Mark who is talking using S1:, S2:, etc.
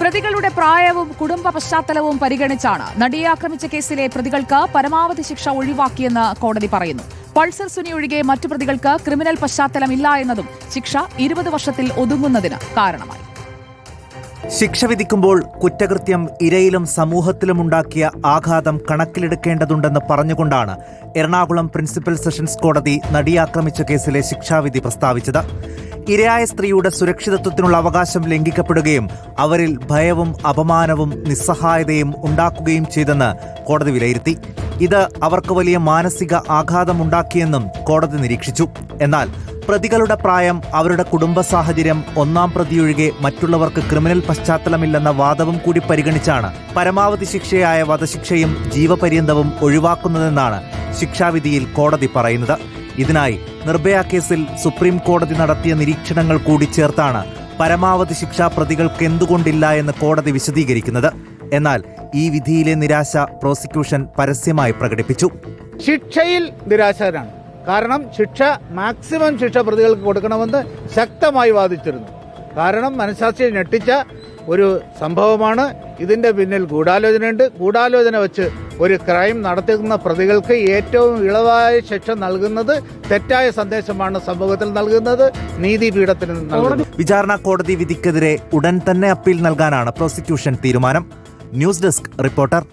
S1: പ്രതികളുടെ പ്രായവും കുടുംബ പശ്ചാത്തലവും പരിഗണിച്ചാണ് നടിയെ ആക്രമിച്ച കേസിലെ പ്രതികൾക്ക് പരമാവധി ശിക്ഷ ഒഴിവാക്കിയെന്ന് കോടതി പറയുന്നു. പൾസർ സുനി ഒഴികെ മറ്റു പ്രതികൾക്ക് ക്രിമിനൽ പശ്ചാത്തലമില്ല എന്നതും ശിക്ഷ 20 വർഷത്തിൽ ഒതുങ്ങുന്നതിന് കാരണമായി.
S2: ശിക്ഷ വിധിക്കുമ്പോൾ കുറ്റകൃത്യം ഇരയിലും സമൂഹത്തിലുമുണ്ടാക്കിയ ആഘാതം കണക്കിലെടുക്കേണ്ടതുണ്ടെന്ന് പറഞ്ഞുകൊണ്ടാണ് എറണാകുളം പ്രിൻസിപ്പൽ സെഷൻസ് കോടതി നടിയെ ആക്രമിച്ച കേസിലെ ശിക്ഷാവിധി പ്രസ്താവിച്ചത്. ഇരയായ സ്ത്രീയുടെ സുരക്ഷിതത്വത്തിനുള്ള അവകാശം ലംഘിക്കപ്പെടുകയും അവരിൽ ഭയവും അപമാനവും നിസ്സഹായതയും ഉണ്ടാക്കുകയും ചെയ്തെന്ന് കോടതി വിലയിരുത്തി. ഇത് അവർക്ക് വലിയ മാനസിക ആഘാതമുണ്ടാക്കിയെന്നും കോടതി നിരീക്ഷിച്ചു. എന്നാൽ പ്രതികളുടെ പ്രായം, അവരുടെ കുടുംബ സാഹചര്യം, ഒന്നാം പ്രതിയൊഴികെ മറ്റുള്ളവർക്ക് ക്രിമിനൽ പശ്ചാത്തലമില്ലെന്ന വാദവും കൂടി പരിഗണിച്ചാണ് പരമാവധി ശിക്ഷയായ വധശിക്ഷയും ജീവപര്യന്തവും ഒഴിവാക്കുന്നതെന്നാണ് ശിക്ഷാവിധിയിൽ കോടതി പറയുന്നത്. ഇതിനായി നിർഭയ കേസിൽ സുപ്രീം കോടതി നടത്തിയ നിരീക്ഷണങ്ങൾ കൂടി ചേർത്താണ് പരമാവധി ശിക്ഷ പ്രതികൾക്ക് എന്തുകൊണ്ടില്ല എന്ന് കോടതി വിശദീകരിക്കുന്നത്. എന്നാൽ ഈ വിധിയിലെ നിരാശ പ്രോസിക്യൂഷൻ പരസ്യമായി പ്രകടിപ്പിച്ചു.
S3: ശിക്ഷയിൽ നിരാശരാണ്. കാരണം മാക്സിമം ശിക്ഷ പ്രതികൾക്ക് കൊടുക്കണമെന്ന് ശക്തമായി വാദിച്ചിരുന്നു. കാരണം മനഃശാസ്ത്രിയെ ഞെട്ടിച്ച ഒരു സംഭവമാണ്. ഇതിന്റെ പിന്നിൽ ഗൂഢാലോചനയുണ്ട്. ഗൂഢാലോചന വെച്ച് ഒരു ക്രൈം നടത്തുന്ന പ്രതികൾക്ക് ഏറ്റവും ഇളവായ ശിക്ഷ നൽകുന്നത് തെറ്റായ സന്ദേശമാണ് സമൂഹത്തിൽ നൽകുന്നത്, നീതിപീഠത്തിന് നൽകുന്നത്.
S2: വിചാരണ കോടതി വിധിക്കെതിരെ ഉടൻ തന്നെ അപ്പീൽ നൽകാനാണ് പ്രോസിക്യൂഷൻ തീരുമാനം. News desk reporter.